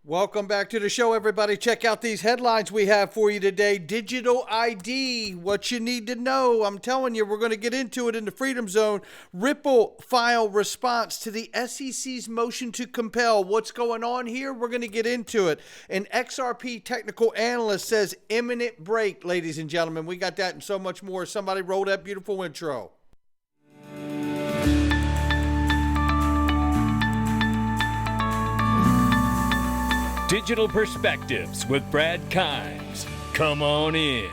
Welcome back to the show, everybody. Check out these headlines we have for you today. Digital ID, what you need to know. I'm telling you, we're going to get into it in the Freedom Zone. Ripple file response to the SEC's motion to compel. What's going on here? We're going to get into it. An XRP technical analyst says imminent break, ladies and gentlemen. We got that and so much more. Somebody roll that beautiful intro. Digital Perspectives with Brad Kimes. Come on in.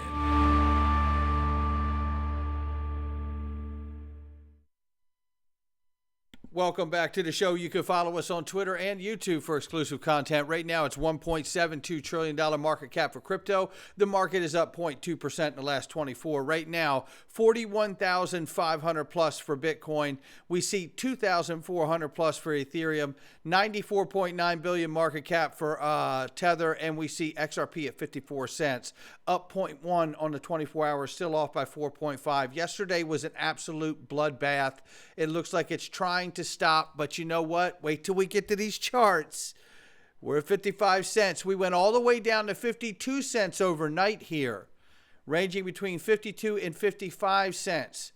Welcome back to the show. You can follow us on Twitter and YouTube for exclusive content. Right now, it's $1.72 trillion market cap for crypto. The market is up 0.2% in the last 24. Right now, 41,500 plus for Bitcoin. We see 2,400 plus for Ethereum, 94.9 billion market cap for Tether, and we see XRP at 54 cents, up 0.1 on the 24 hours, still off by 4.5. Yesterday was an absolute bloodbath. It looks like it's trying to stop, but you know what? Wait till we get to these charts. We're at 55 cents. We went all the way down to 52 cents overnight here, ranging between 52 and 55 cents.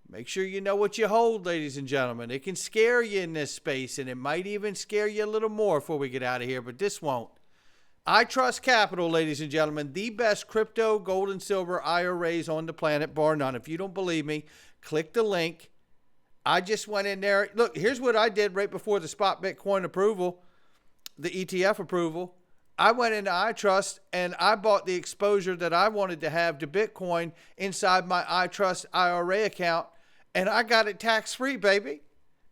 Make sure you know what you hold, ladies and gentlemen. It can scare you in this space, and it might even scare you a little more before we get out of here, but this won't. I Trust Capital, ladies and gentlemen, the best crypto, gold, and silver IRAs on the planet, bar none. If you don't believe me, click the link. I just went in there. Look, here's what I did right before the spot Bitcoin approval, the ETF approval. I went into iTrust and I bought the exposure that I wanted to have to Bitcoin inside my iTrust IRA account, and I got it tax-free, baby.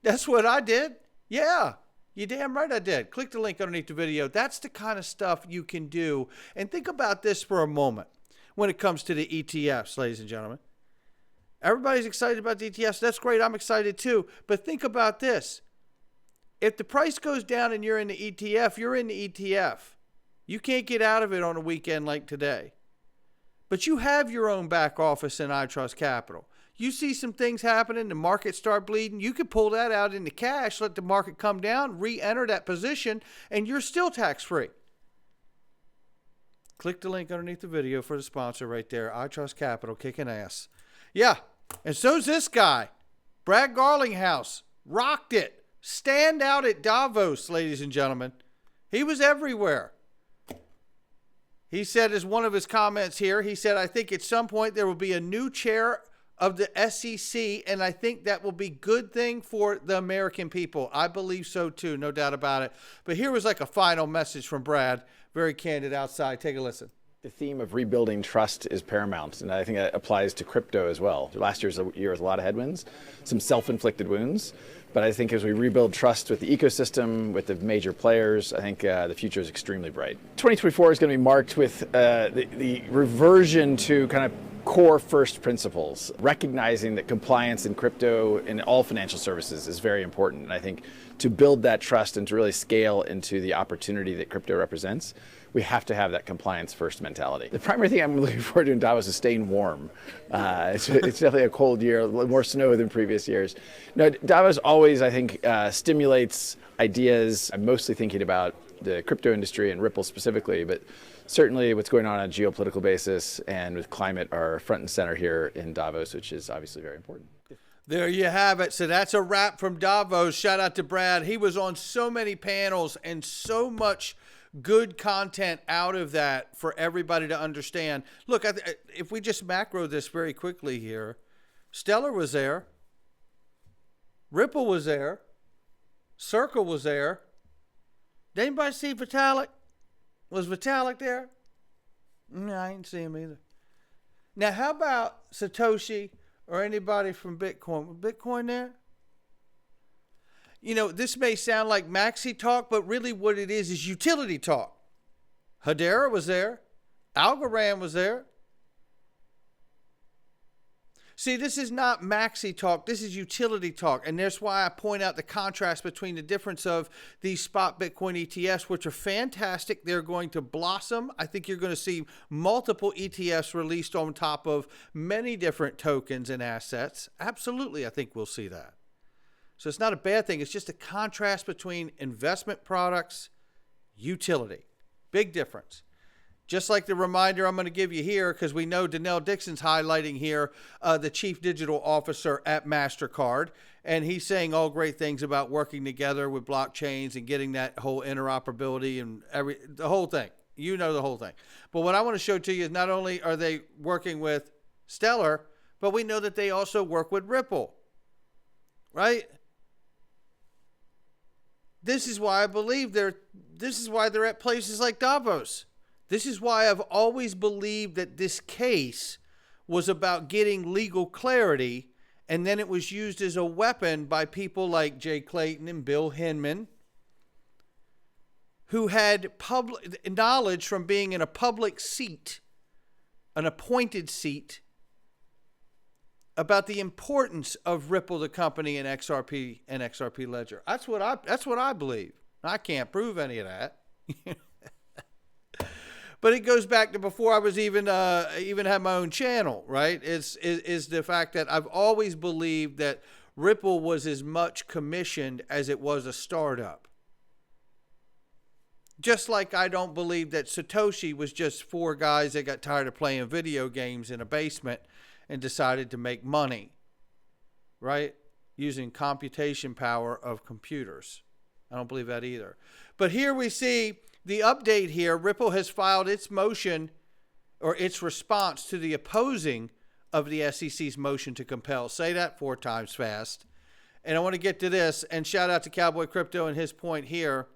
That's what I did. Yeah, you damn right I did. Click the link underneath the video. That's the kind of stuff you can do. And think about this for a moment when it comes to the ETFs, ladies and gentlemen. Everybody's excited about the ETFs. That's great. I'm excited too. But think about this. If the price goes down and you're in the ETF, you're in the ETF. You can't get out of it on a weekend like today. But you have your own back office in iTrust Capital. You see some things happening, the market start bleeding, you could pull that out into cash, let the market come down, re-enter that position, and you're still tax-free. Click the link underneath the video for the sponsor right there. iTrust Capital, kicking ass. Yeah. And so's this guy, Brad Garlinghouse, rocked it. Stand out at Davos, ladies and gentlemen. He was everywhere. He said as one of his comments here, he said, I think at some point there will be a new chair of the SEC, and I think that will be a good thing for the American people. I believe so too, no doubt about it. But here was like a final message from Brad, very candid outside. Take a listen. The theme of rebuilding trust is paramount, and I think that applies to crypto as well. Last year's a year with a lot of headwinds, some self-inflicted wounds, but I think as we rebuild trust with the ecosystem, with the major players, I think the future is extremely bright. 2024 is going to be marked with the reversion to kind of core first principles, recognizing that compliance in crypto and all financial services is very important. And I think to build that trust and to really scale into the opportunity that crypto represents, we have to have that compliance first mentality. The primary thing I'm looking forward to in Davos is staying warm. It's definitely a cold year, a little more snow than previous years. No, Davos always, I think, stimulates ideas. I'm mostly thinking about the crypto industry and Ripple specifically, but certainly what's going on a geopolitical basis and with climate are front and center here in Davos, which is obviously very important. There you have it. So that's a wrap from Davos. Shout out to Brad. He was on so many panels and so much good content out of that for everybody to understand. Look, if we just macro this very quickly here, Stellar was there. Ripple was there. Circle was there. Did anybody see Vitalik? Was Vitalik there? No, I didn't see him either. Now, how about Satoshi or anybody from Bitcoin? Was Bitcoin there? You know, this may sound like maxi talk, but really what it is utility talk. Hedera was there. Algorand was there. See, this is not maxi talk. This is utility talk. And that's why I point out the contrast between the difference of these spot Bitcoin ETFs, which are fantastic. They're going to blossom. I think you're going to see multiple ETFs released on top of many different tokens and assets. Absolutely, I think we'll see that. So it's not a bad thing. It's just a contrast between investment products utility. Big difference. Just like the reminder I'm going to give you here, because we know Donnell Dixon's highlighting here the chief digital officer at MasterCard, and he's saying all great things about working together with blockchains and getting that whole interoperability and the whole thing. You know the whole thing. But what I want to show to you is not only are they working with Stellar, but we know that they also work with Ripple, right? This is why I believe this is why they're at places like Davos. This is why I've always believed that this case was about getting legal clarity, and then it was used as a weapon by people like Jay Clayton and Bill Hinman, who had public knowledge from being in a public seat, an appointed seat, about the importance of Ripple, the company, and XRP Ledger. That's what I believe. I can't prove any of that. But it goes back to before I was even had my own channel, right? Is the fact that I've always believed that Ripple was as much commissioned as it was a startup. Just like I don't believe that Satoshi was just four guys that got tired of playing video games in a basement and decided to make money, right? Using computation power of computers. I don't believe that either. But here we see the update here. Ripple has filed its motion or its response to the opposing of the SEC's motion to compel. Say that 4 times fast. And I want to get to this and shout out to Cowboy Crypto and his point here.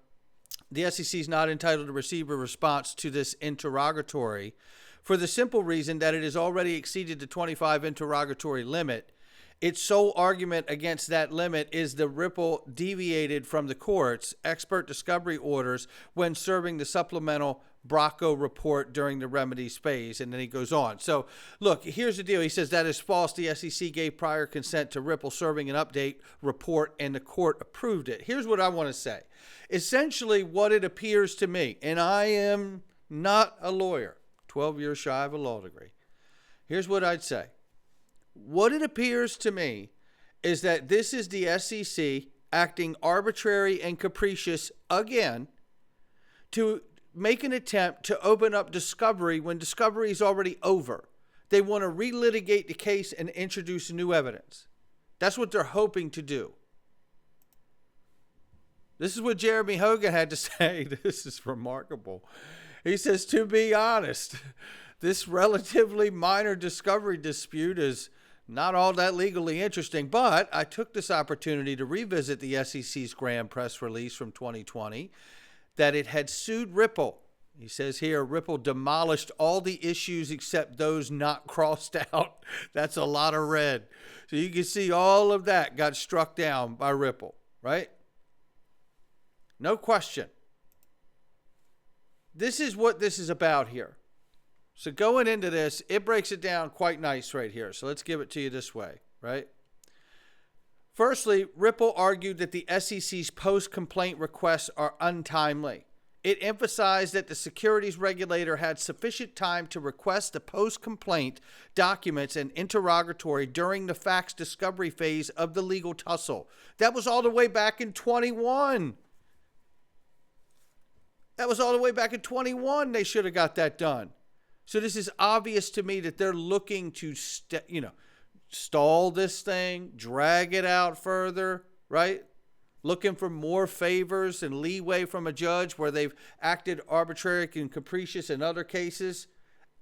The SEC is not entitled to receive a response to this interrogatory for the simple reason that it has already exceeded the 25 interrogatory limit. Its sole argument against that limit is the Ripple deviated from the court's expert discovery orders when serving the supplemental Bracco report during the remedies phase. And then he goes on. So, look, here's the deal. He says that is false. The SEC gave prior consent to Ripple serving an update report, and the court approved it. Here's what I want to say. Essentially, what it appears to me, and I am not a lawyer, 12 years shy of a law degree. Here's what I'd say. What it appears to me is that this is the SEC acting arbitrary and capricious again to make an attempt to open up discovery when discovery is already over. They want to relitigate the case and introduce new evidence. That's what they're hoping to do. This is what Jeremy Hogan had to say. This is remarkable. He says, to be honest, this relatively minor discovery dispute is not all that legally interesting, but I took this opportunity to revisit the SEC's grand press release from 2020 that it had sued Ripple. He says here, Ripple demolished all the issues except those not crossed out. That's a lot of red. So you can see all of that got struck down by Ripple, right? No question. This is what this is about here. So going into this, it breaks it down quite nice right here. So let's give it to you this way, right? Firstly, Ripple argued that the SEC's post-complaint requests are untimely. It emphasized that the securities regulator had sufficient time to request the post-complaint documents and interrogatory during the facts discovery phase of the legal tussle. That was all the way back in 21. That was all the way back in 21. They should have got that done. So this is obvious to me that they're looking to, stall this thing, drag it out further, right? Looking for more favors and leeway from a judge where they've acted arbitrary and capricious in other cases,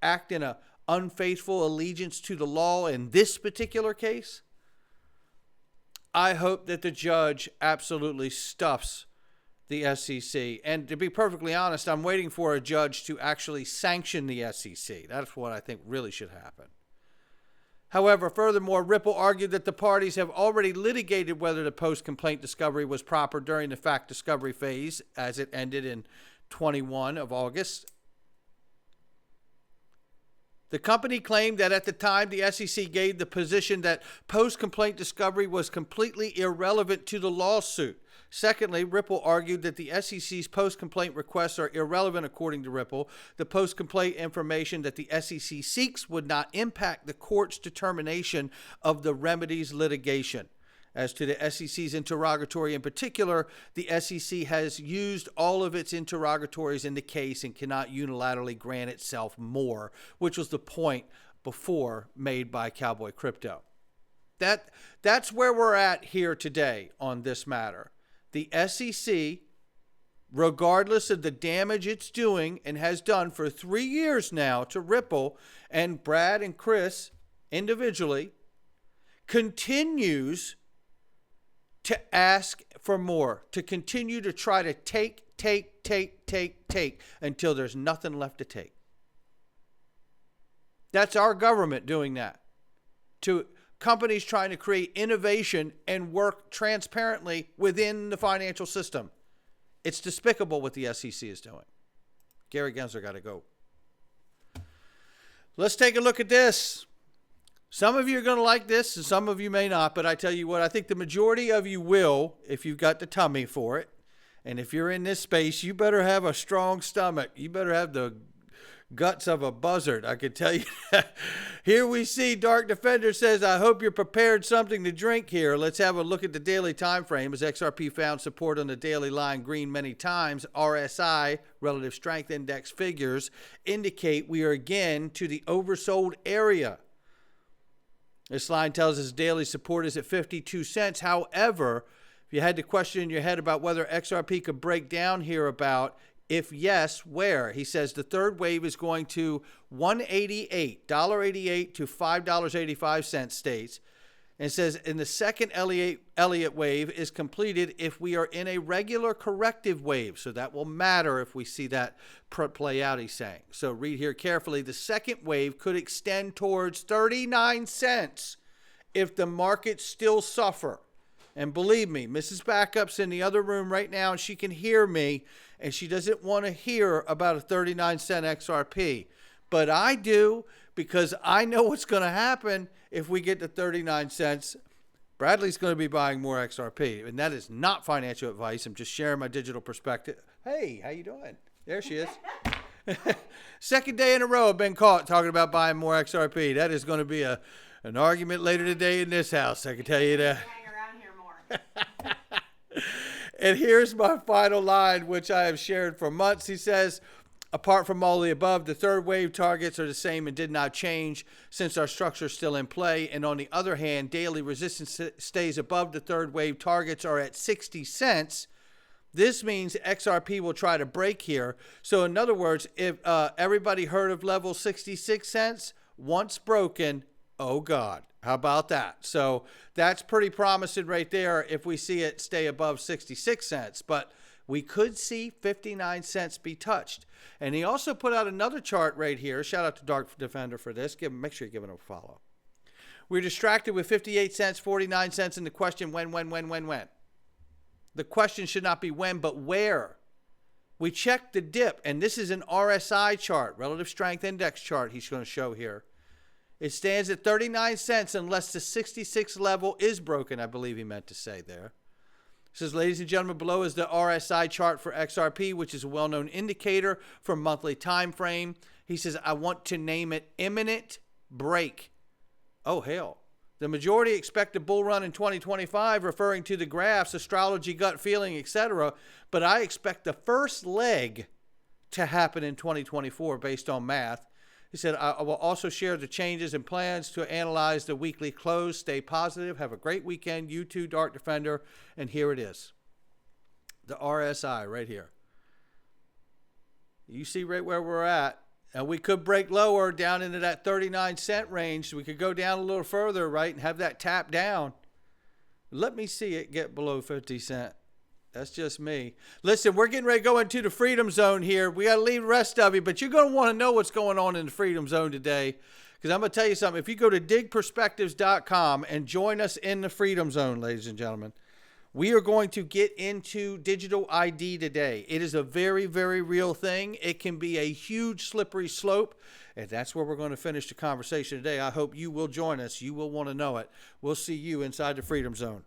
act in an unfaithful allegiance to the law in this particular case. I hope that the judge absolutely stuffs the SEC. And to be perfectly honest, I'm waiting for a judge to actually sanction the SEC. That's what I think really should happen. However, furthermore, Ripple argued that the parties have already litigated whether the post-complaint discovery was proper during the fact discovery phase, as it ended in 21 of August. The company claimed that at the time the SEC gave the position that post-complaint discovery was completely irrelevant to the lawsuit. Secondly, Ripple argued that the SEC's post-complaint requests are irrelevant according to Ripple. The post-complaint information that the SEC seeks would not impact the court's determination of the remedies litigation. as to the SEC's interrogatory. In particular, the SEC has used all of its interrogatories in the case and cannot unilaterally grant itself more, which was the point before made by Cowboy Crypto. That's where we're at here today on this matter. The SEC, regardless of the damage it's doing and has done for 3 years now to Ripple and Brad and Chris individually, continues to ask for more, to continue to try to take until there's nothing left to take. That's our government doing that to companies trying to create innovation and work transparently within the financial system. It's despicable what the SEC is doing. Gary Gensler got to go. Let's take a look at this. Some of you are going to like this and some of you may not, but I tell you what, I think the majority of you will if you've got the tummy for it. And if you're in this space, you better have a strong stomach. You better have the guts of a buzzard, I can tell you that. Here we see Dark Defender says, I hope you're prepared something to drink here. Let's have a look at the daily time frame as XRP found support on the daily line green many times. RSI, relative strength index figures, indicate we are again to the oversold area. This line tells us daily support is at 52 cents. However, if you had the question in your head about whether XRP could break down here about, if yes, where? He says the third wave is going to $1.88 to $5.85 states. And says in the second Elliott wave is completed if we are in a regular corrective wave. So that will matter if we see that play out, he's saying. So read here carefully. The second wave could extend towards 39 cents if the markets still suffer. And believe me, Mrs. Backup's in the other room right now and she can hear me and she doesn't want to hear about a 39-cent XRP. But I do, because I know what's going to happen if we get to 39 cents. Bradley's going to be buying more XRP. And that is not financial advice. I'm just sharing my digital perspective. Hey, how you doing? There she is. Second day in a row I've been caught talking about buying more XRP. That is going to be an argument later today in this house, I can tell you that. Hang around here more. And here's my final line, which I have shared for months. He says, apart from all the above, the third wave targets are the same and did not change since our structure is still in play. And on the other hand, daily resistance stays above the third wave targets are at 60 cents. This means XRP will try to break here. So in other words, if everybody heard of level 66 cents, once broken, oh God, how about that? So that's pretty promising right there if we see it stay above 66 cents. But we could see 59 cents be touched. And he also put out another chart right here. Shout out to Dark Defender for this. Make sure you give him a follow. We're distracted with 58 cents, 49 cents, and the question when. The question should not be when, but where. We checked the dip, and this is an RSI chart, relative strength index chart he's going to show here. It stands at 39 cents unless the 66 level is broken, I believe he meant to say there. It says, ladies and gentlemen, below is the RSI chart for XRP, which is a well-known indicator for monthly time frame. He says, I want to name it imminent break. Oh, hell. The majority expect a bull run in 2025, referring to the graphs, astrology, gut feeling, etc. But I expect the first leg to happen in 2024 based on math. He said, I will also share the changes and plans to analyze the weekly close. Stay positive. Have a great weekend. You too, Dark Defender. And here it is. The RSI right here. You see right where we're at. And we could break lower down into that 39 cent range. We could go down a little further, right, and have that tap down. Let me see it get below 50 cents. That's just me. Listen, we're getting ready to go into the Freedom Zone here. We got to leave the rest of you, but you're going to want to know what's going on in the Freedom Zone today, because I'm going to tell you something. If you go to digperspectives.com and join us in the Freedom Zone, ladies and gentlemen, we are going to get into digital ID today. It is a very, very real thing. It can be a huge slippery slope, and that's where we're going to finish the conversation today. I hope you will join us. You will want to know it. We'll see you inside the Freedom Zone.